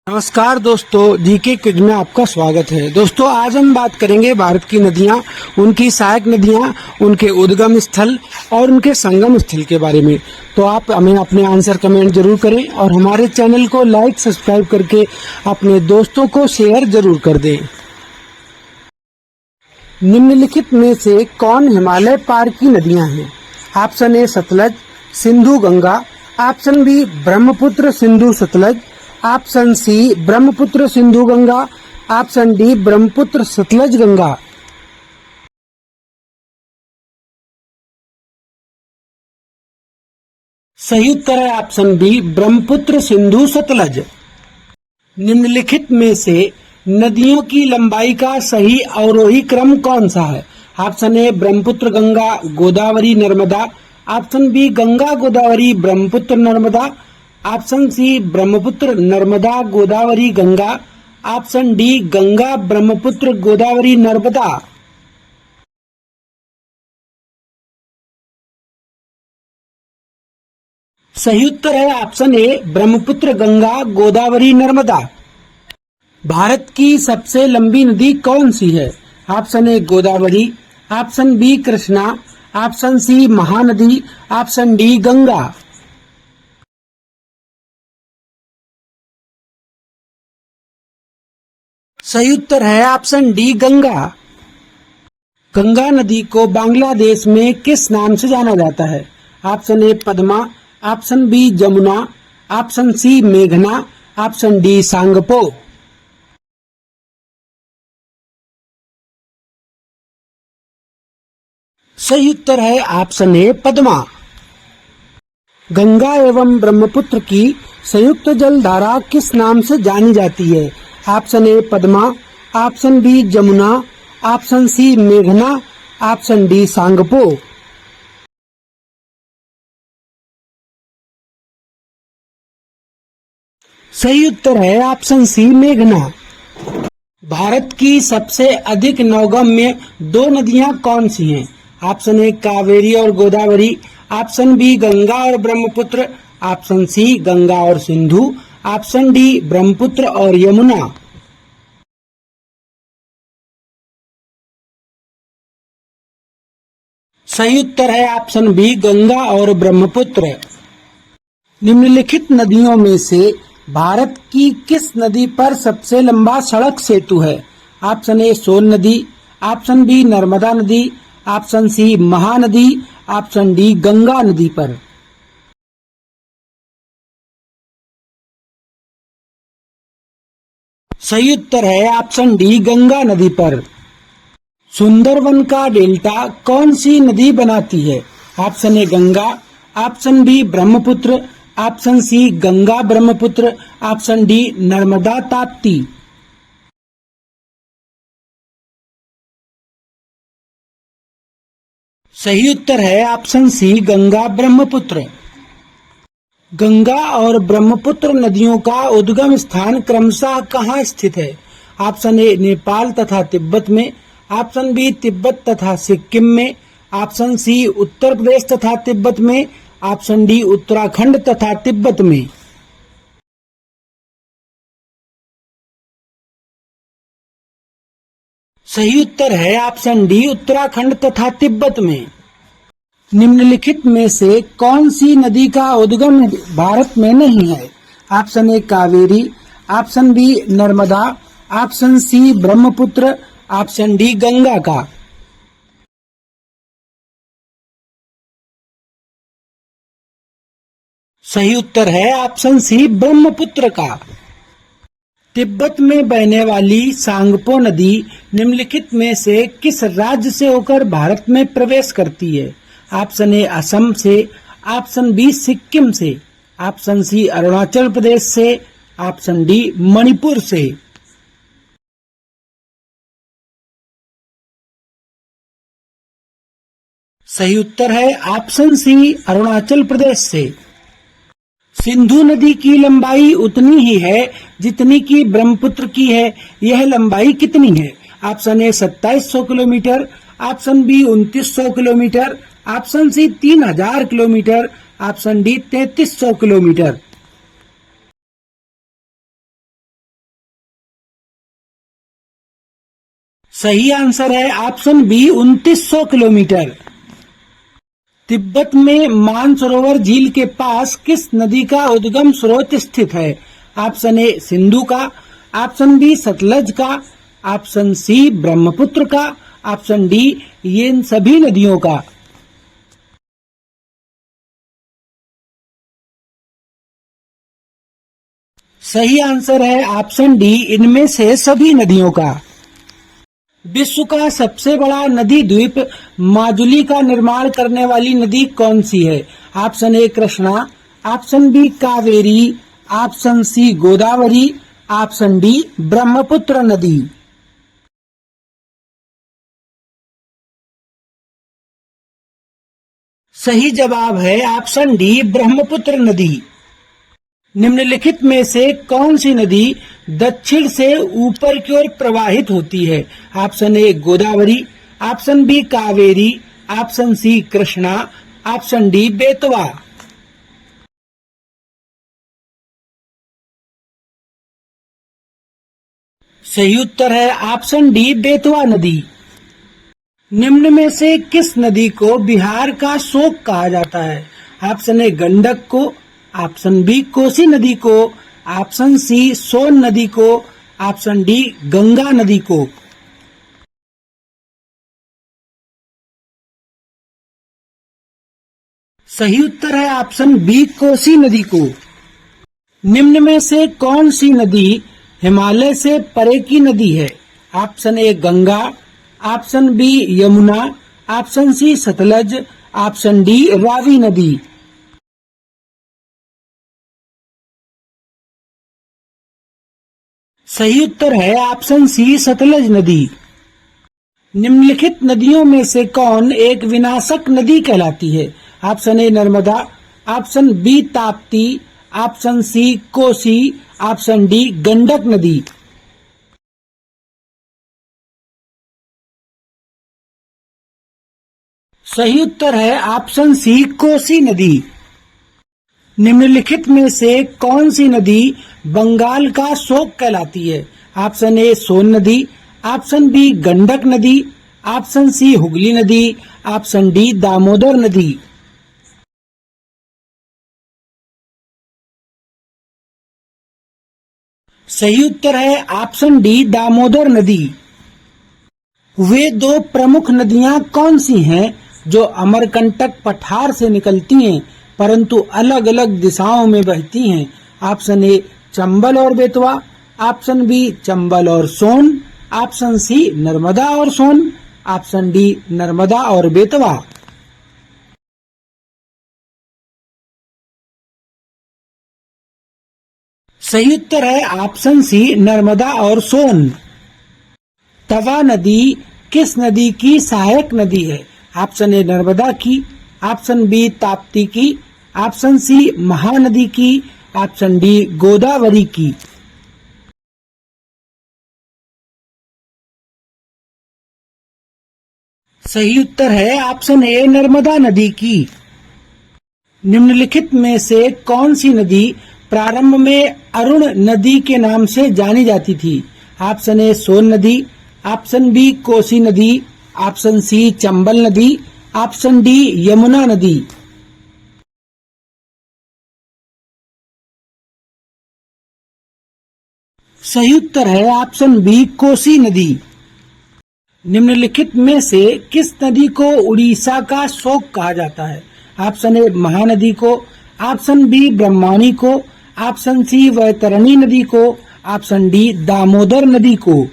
नमस्कार दोस्तों, GK quiz में आपका स्वागत है। दोस्तों, आज हम बात करेंगे भारत की नदियां, उनकी सहायक नदियां, उनके उद्गम स्थल और उनके संगम स्थल के बारे में। तो आप हमें अपने आंसर कमेंट जरूर करें और हमारे चैनल को लाइक सब्सक्राइब करके अपने दोस्तों को शेयर जरूर कर दें। निम्नलिखित में से कौन हिमालय पार की नदियां हैं? Option A Sutlej, Sindhu Ganga. Option B Brahmaputra Sindhu Sutlej. Option C Brahmaputra Sindhu Ganga. Option D Brahmaputra Sutlej Ganga. सही उत्तर है ऑप्शन बी ब्रह्मपुत्र सिंधु सतलज। निम्नलिखित में से नदियों की लंबाई का सही अवरोही क्रम कौन सा है? Option A Brahmaputra Ganga Godavari Narmada. Option B Ganga Godavari Brahmaputra Narmada. Option C Brahmaputra Narmada Godavari Ganga. Option D Ganga Brahmaputra Godavari Narmada. सही उत्तर है ऑप्शन ए ब्रह्मपुत्र गंगा गोदावरी नर्मदा। भारत की सबसे लंबी नदी कौन सी है? Option A Godavari. Option B Krishna. Option C Mahanadi. Option D Ganga. सही उत्तर है ऑप्शन डी गंगा। गंगा नदी को बांग्लादेश में किस नाम से जाना जाता है? Option A Padma. Option B Jamuna. Option C मेघना। Option D Tsangpo. सही उत्तर है ऑप्शन ए पद्मा। गंगा एवं ब्रह्मपुत्र की संयुक्त जल धारा किस नाम से जानी जाती है? Option A Padma. Option B Jamuna. Option C मेघना। Option D Tsangpo. सही उत्तर है ऑप्शन सी मेघना। भारत की सबसे अधिक नौगम्य दो नदियां कौन सी हैं? ऑप्शन ए कावेरी और गोदावरी। ऑप्शन बी गंगा और ब्रह्मपुत्र। ऑप्शन सी गंगा और सिंधु। ऑप्शन डी ब्रह्मपुत्र और यमुना। सही उत्तर है ऑप्शन बी गंगा और ब्रह्मपुत्र। निम्नलिखित नदियों में से भारत की किस नदी पर सबसे लंबा सड़क सेतु है? ऑप्शन ए सोन नदी। ऑप्शन बी नर्मदा नदी। Option C Mahanadi. Option D Ganga नदी पर। सही उत्तर है ऑप्शन डी गंगा नदी पर। सुंदरवन का डेल्टा कौन सी नदी बनाती है? Option A Ganga. Option B Brahmaputra. Option C Ganga Brahmaputra. Option D Narmada Tapti. सही उत्तर है ऑप्शन सी गंगा ब्रह्मपुत्र। गंगा और ब्रह्मपुत्र नदियों का उद्गम स्थान क्रमशः कहाँ स्थित है? ऑप्शन ए नेपाल तथा तिब्बत में। ऑप्शन बी तिब्बत तथा सिक्किम में। ऑप्शन सी उत्तर प्रदेश तथा तिब्बत में। ऑप्शन डी उत्तराखंड तथा तिब्बत में। सही उत्तर है ऑप्शन डी उत्तराखंड तथा तिब्बत में। निम्नलिखित में से कौन सी नदी का उद्गम भारत में नहीं है? Option A Kaveri. Option B Narmada. Option C Brahmaputra. Option D Ganga का। सही उत्तर है ऑप्शन सी ब्रह्मपुत्र का। तिब्बत में बहने वाली सांगपो नदी निम्नलिखित में से किस राज्य से होकर भारत में प्रवेश करती है? ऑप्शन ए असम से। ऑप्शन बी सिक्किम से। ऑप्शन सी अरुणाचल प्रदेश से। ऑप्शन डी मणिपुर से। सही उत्तर है ऑप्शन सी अरुणाचल प्रदेश से। सिंधु नदी की लंबाई उतनी ही है जितनी की ब्रह्मपुत्र की है। यह लंबाई कितनी है? Option A 2700 kilometre. Option B 2900 kilometre. Option C 3000 kilometre. Option D 3300 kilometre. सही आंसर है ऑप्शन बी 2900 किलोमीटर। तिब्बत में मानसरोवर झील के पास किस नदी का उद्गम स्रोत स्थित है? ऑप्शन ए सिंधु का, ऑप्शन बी सतलज का, ऑप्शन सी ब्रह्मपुत्र का, ऑप्शन डी ये इन सभी नदियों का। सही आंसर है ऑप्शन डी इनमें से सभी नदियों का। विश्व का सबसे बड़ा नदी द्वीप माजुली का निर्माण करने वाली नदी कौन सी है? Option A Krishna, option B Kaveri, option C Godavari, option D Brahmaputra नदी। सही जवाब है ऑप्शन डी ब्रह्मपुत्र नदी। निम्नलिखित में से कौन सी नदी दक्षिण से ऊपर की ओर प्रवाहित होती है? Option A Godavari, option B Kaveri, option C Krishna, option D Betwa. सही उत्तर है ऑप्शन डी बेतवा नदी। निम्न में से किस नदी को बिहार का शोक कहा जाता है? ऑप्शन ए गंडक को, ऑप्शन बी कोसी नदी को, ऑप्शन सी सोन नदी को, ऑप्शन डी गंगा नदी को। सही उत्तर है ऑप्शन बी कोसी नदी को। निम्न में से कौन सी नदी हिमालय से परे की नदी है? Option A Ganga, option B Yamuna, option C Sutlej, option D Ravi नदी। सही उत्तर है ऑप्शन सी सतलज नदी। निम्नलिखित नदियों में से कौन एक विनाशक नदी कहलाती है? Option A Narmada, option B Tapti, option C Kosi, option D Gandak नदी। सही उत्तर है ऑप्शन सी कोसी नदी। निम्नलिखित में से कौन सी नदी बंगाल का शोक कहलाती है? ऑप्शन ए सोन नदी, ऑप्शन बी गंडक नदी, ऑप्शन सी हुगली नदी, ऑप्शन डी दामोदर नदी। सही उत्तर है ऑप्शन डी दामोदर नदी। वे दो प्रमुख नदियां कौन सी हैं जो अमरकंटक पठार से निकलती हैं परंतु अलग अलग दिशाओं में बहती हैं? ऑप्शन ए चंबल और बेतवा, ऑप्शन बी चंबल और सोन, ऑप्शन सी नर्मदा और सोन, ऑप्शन डी नर्मदा और बेतवा। सही उत्तर है ऑप्शन सी नर्मदा और सोन। तवा नदी किस नदी की सहायक नदी है? ऑप्शन ए नर्मदा की, ऑप्शन बी ताप्ती की, ऑप्शन सी महानदी की, ऑप्शन डी गोदावरी की। सही उत्तर है ऑप्शन ए नर्मदा नदी की। निम्नलिखित में से कौन सी नदी प्रारंभ में अरुण नदी के नाम से जानी जाती थी? ऑप्शन ए सोन नदी, ऑप्शन बी कोसी नदी, ऑप्शन सी चंबल नदी, ऑप्शन डी यमुना नदी। सही उत्तर है ऑप्शन बी कोसी नदी। निम्नलिखित में से किस नदी को उड़ीसा का शोक कहा जाता है? ऑप्शन ए महानदी को, ऑप्शन बी ब्रह्मणी को, ऑप्शन सी वैतरणी नदी को, ऑप्शन डी दामोदर नदी को।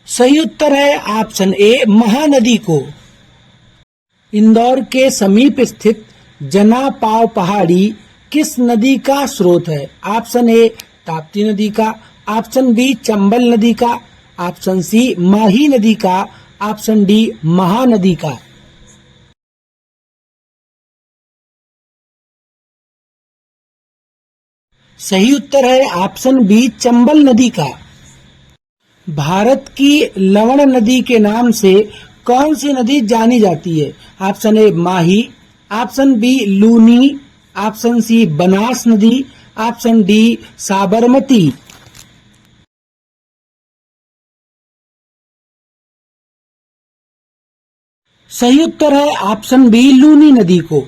सही उत्तर है ऑप्शन ए महानदी को। इंदौर के समीप स्थित जना पाव पहाड़ी किस नदी का स्रोत है? ऑप्शन ए ताप्ती नदी का, ऑप्शन बी चंबल नदी का, ऑप्शन सी माही नदी का, ऑप्शन डी महानदी का। सही उत्तर है ऑप्शन बी चंबल नदी का। भारत की लवण नदी के नाम से कौन सी नदी जानी जाती है? Option A Mahi, option B Luni, option C Banas नदी, ऑप्शन डी साबरमती। सही उत्तर है ऑप्शन बी लूनी नदी को।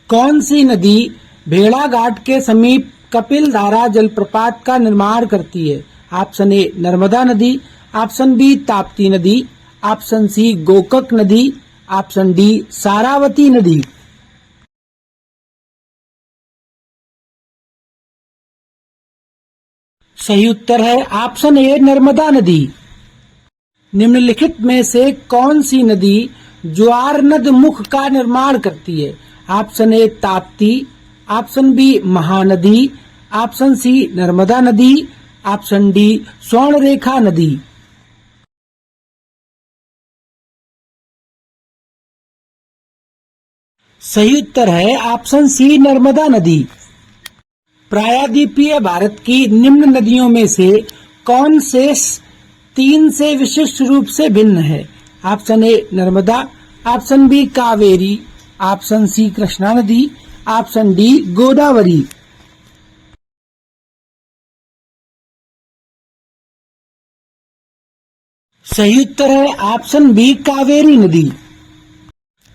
कौन सी नदी भेड़ाघाट के समीप कपिल धारा जलप्रपात का निर्माण करती है? ऑप्शन ए नर्मदा नदी, ऑप्शन बी ताप्ती नदी, ऑप्शन सी गोकक नदी, ऑप्शन डी सारावती नदी। सही उत्तर है ऑप्शन ए नर्मदा नदी। निम्नलिखित में से कौन सी नदी ज्वार नद मुख का निर्माण करती है? Option A Tapti, option B Mahanadi, option C Narmada नदी, ऑप्शन डी स्वर्णरेखा नदी। सही उत्तर है ऑप्शन सी नर्मदा नदी। प्रायद्वीपीय भारत की निम्न नदियों में से कौन से तीन से विशिष्ट रूप से भिन्न है? Option A Narmada, option B Kaveri, option C Krishna नदी, ऑप्शन डी गोदावरी। सही उत्तर है ऑप्शन बी कावेरी नदी।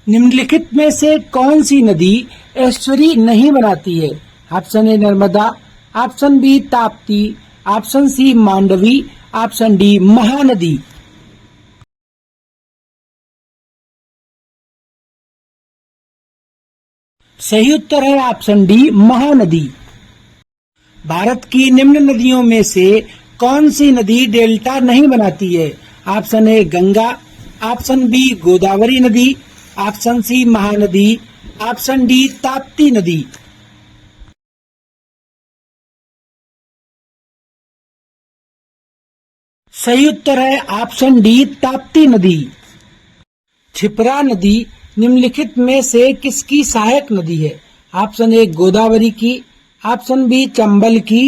निम्नलिखित में से कौन सी नदी एस्चुरी नहीं बनाती है? Option A Narmada, option B Tapti, option C Mandvi, option D Mahanadi. सही उत्तर है ऑप्शन डी महानदी। भारत की निम्न नदियों में से कौन सी नदी डेल्टा नहीं बनाती है? Option A Ganga, option B Godavari नदी, option C Mahanadi, option D Tapti नदी। सही उत्तर है ऑप्शन डी ताप्ती नदी। क्षिप्रा नदी निम्नलिखित में से किसकी सहायक नदी है? ऑप्शन ए गोदावरी की, ऑप्शन बी चंबल की,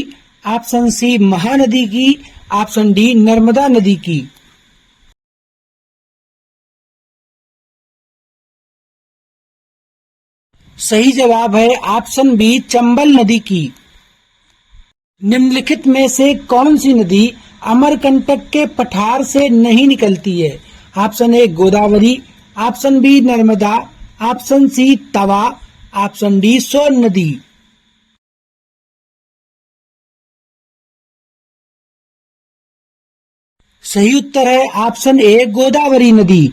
ऑप्शन सी महानदी की, ऑप्शन डी नर्मदा नदी की। सही जवाब है ऑप्शन बी चंबल नदी की। निम्नलिखित में से कौन सी नदी अमरकंटक के पठार से नहीं निकलती है? Option A Godavari, option B Narmada, option C Tawa, option D Son नदी। सही उत्तर है ऑप्शन ए गोदावरी नदी।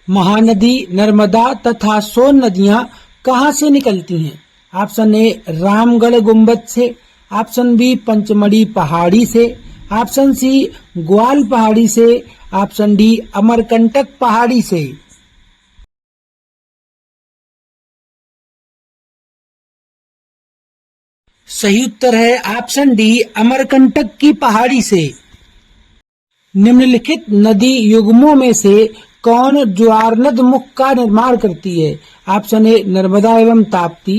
महानदी, नर्मदा तथा सोन नदियां कहां से निकलती हैं? ऑप्शन ए रामगढ़ गुंबद से, ऑप्शन बी पंचमढ़ी पहाड़ी से, ऑप्शन सी ग्वाल पहाड़ी से, ऑप्शन डी अमरकंटक पहाड़ी से। सही उत्तर है ऑप्शन डी अमरकंटक की पहाड़ी से। निम्नलिखित नदी युग्मों में से कौन ज्वारनद मुख का निर्माण करती है? ऑप्शन ए नर्मदा एवं ताप्ती,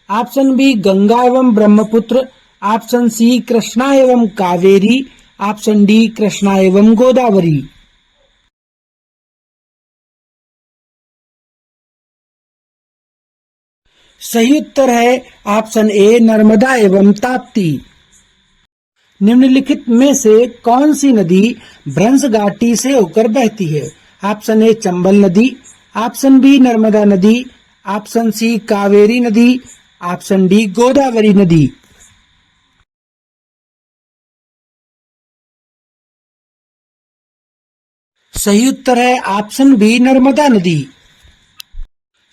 ऑप्शन बी गंगा एवं ब्रह्मपुत्र, ऑप्शन सी कृष्णा एवं कावेरी, ऑप्शन डी कृष्णा एवं गोदावरी। सही उत्तर है ऑप्शन ए नर्मदा एवं ताप्ती। निम्नलिखित में से कौन सी नदी भ्रंश घाटी से होकर बहती है? ऑप्शन ए चंबल नदी, ऑप्शन बी नर्मदा नदी, ऑप्शन सी कावेरी नदी, ऑप्शन डी गोदावरी नदी। सही उत्तर है ऑप्शन बी नर्मदा नदी।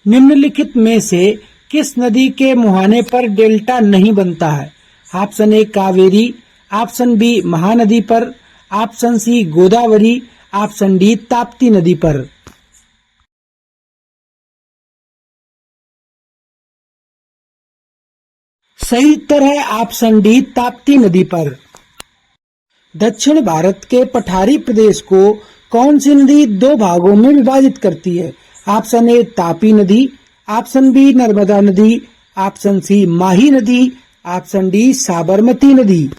निम्नलिखित में से किस नदी के मुहाने पर डेल्टा नहीं बनता है? Option A Kaveri, option B Mahanadi पर, option C Godavari, option D Tapti नदी पर। सही उत्तर है ऑप्शन डी ताप्ती नदी पर। दक्षिण भारत के पठारी प्रदेश को कौन सी नदी दो भागों में विभाजित करती है? ऑप्शन ए तापी नदी, ऑप्शन बी नर्मदा नदी, ऑप्शन सी माही नदी, ऑप्शन डी साबरमती नदी।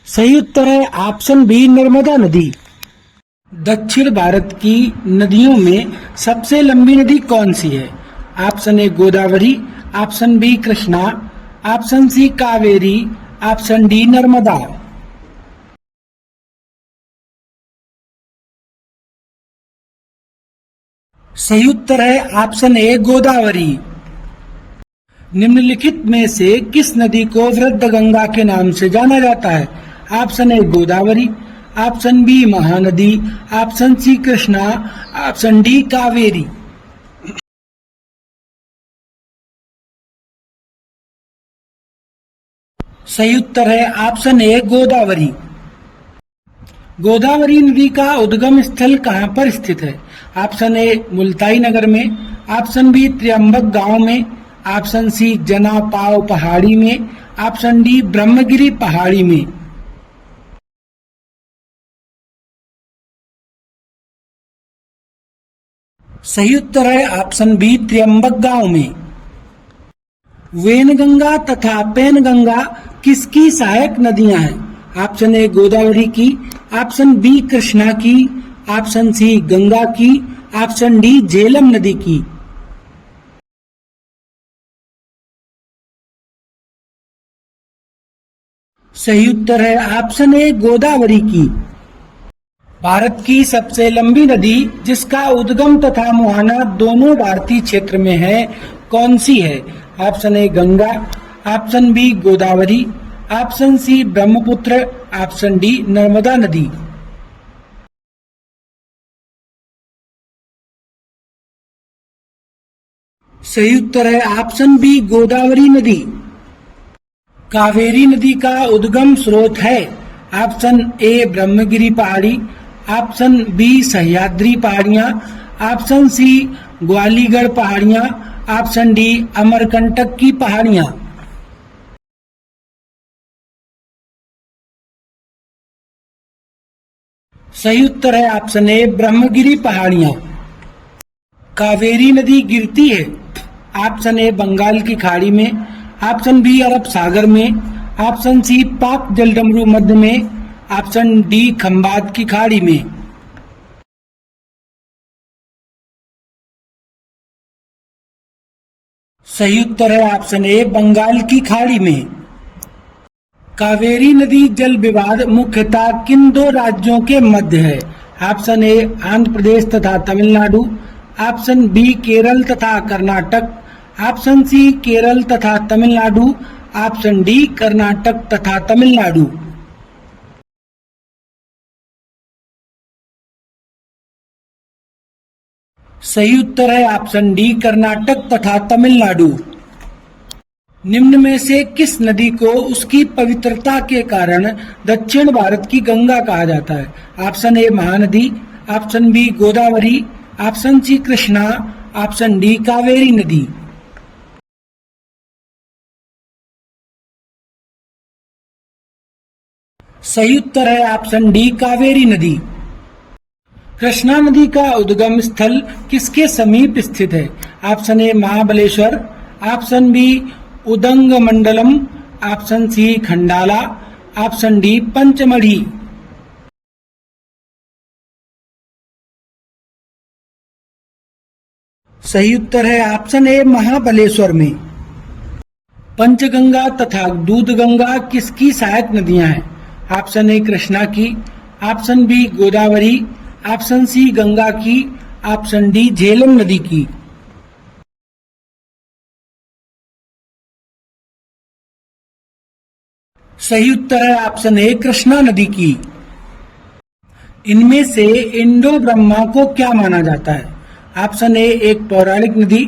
सही उत्तर है ऑप्शन बी नर्मदा नदी। दक्षिण भारत की नदियों में सबसे लंबी नदी कौन सी है? Option A Godavari, option B Krishna, option C Kaveri, option D Narmada. सही उत्तर है ऑप्शन ए गोदावरी। निम्नलिखित में से किस नदी को वृद्ध गंगा के नाम से जाना जाता है? Option A Godavari, option B Mahanadi, option C Krishna, option D Kaveri. सही उत्तर है ऑप्शन ए गोदावरी। गोदावरी नदी का उद्गम स्थल कहाँ पर स्थित है? ऑप्शन ए मुल्ताई नगर में, ऑप्शन बी त्र्यंबक गांव में, ऑप्शन सी जना पाव पहाड़ी में, ऑप्शन डी ब्रह्मगिरी पहाड़ी में। सही उत्तर है ऑप्शन बी त्र्यंबक गांव में। वेनगंगा तथा पेनगंगा किसकी सहायक नदियां हैं? ऑप्शन ए गोदावरी की, ऑप्शन बी कृष्णा की, ऑप्शन सी गंगा की, ऑप्शन डी झेलम नदी की। सही उत्तर है ऑप्शन ए गोदावरी की। भारत की सबसे लंबी नदी जिसका उद्गम तथा मुहाना दोनों भारतीय क्षेत्र में है कौन सी है? Option A Ganga, option B Godavari, option C Brahmaputra, option D Narmada नदी। सही उत्तर है ऑप्शन बी गोदावरी नदी। कावेरी नदी का उद्गम स्रोत है ऑप्शन ए ब्रह्मगिरी पहाड़ी, ऑप्शन बी सह्याद्री पहाड़ियां, ऑप्शन सी ग्वालीगढ़ पहाड़ियां, ऑप्शन डी अमरकंटक की पहाड़ियां। सही उत्तर है ऑप्शन ए ब्रह्मगिरी पहाड़ियां। कावेरी नदी गिरती है ऑप्शन ए बंगाल की खाड़ी में, ऑप्शन बी अरब सागर में, ऑप्शन सी पाक जलडमरू मध्य में, ऑप्शन डी खंबात की खाड़ी में। सही उत्तर है ऑप्शन ए बंगाल की खाड़ी में। कावेरी नदी जल विवाद मुख्यतः किन दो राज्यों के मध्य है? ऑप्शन ए आंध्र प्रदेश तथा तमिलनाडु, ऑप्शन बी केरल तथा कर्नाटक, ऑप्शन सी केरल तथा तमिलनाडु, ऑप्शन डी कर्नाटक तथा तमिलनाडु। सही उत्तर है ऑप्शन डी कर्नाटक तथा तमिलनाडु। निम्न में से किस नदी को उसकी पवित्रता के कारण दक्षिण भारत की गंगा कहा जाता है? Option A Mahanadi, option B Godavari, option C Krishna, option D Kaveri नदी। सही उत्तर है ऑप्शन डी कावेरी नदी। कृष्णा नदी का उद्गम स्थल किसके समीप स्थित है? Option A Mahabaleshwar, option B Udhagamandalam, option C Khandala, option D Pachmarhi. सही उत्तर है ऑप्शन ए महाबलेश्वर में। पंचगंगा तथा दूधगंगा किसकी सहायक नदियां हैं? ऑप्शन ए कृष्णा की, option B Godavari, option C Ganga की, ऑप्शन डी झेलम नदी की। सही उत्तर है ऑप्शन ए कृष्णा नदी की। इनमें से इंडो ब्रह्मा को क्या माना जाता है? ऑप्शन ए एक पौराणिक नदी,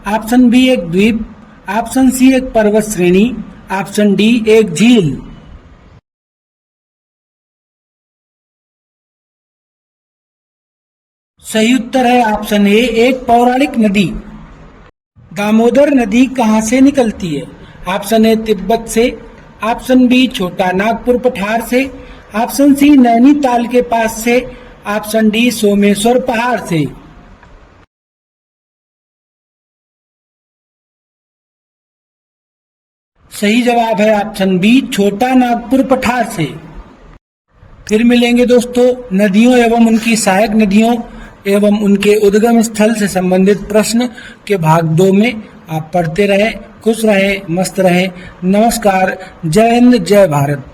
ऑप्शन बी एक द्वीप, ऑप्शन सी एक पर्वत श्रेणी, ऑप्शन डी एक झील। सही उत्तर है ऑप्शन ए एक पौराणिक नदी। दामोदर नदी कहां से निकलती है? ऑप्शन ए तिब्बत से, ऑप्शन बी छोटा नागपुर पठार से, ऑप्शन सी नैनीताल के पास से, ऑप्शन डी सोमेश्वर पहाड़ से। सही जवाब है ऑप्शन बी छोटा नागपुर पठार से। फिर मिलेंगे दोस्तों नदियों एवं उनकी सहायक नदियों एवं उनके उद्गम स्थल से संबंधित प्रश्न के भाग 2 में। आप पढ़ते रहे, खुश रहे, मस्त रहे। नमस्कार, जय हिंद, जय भारत।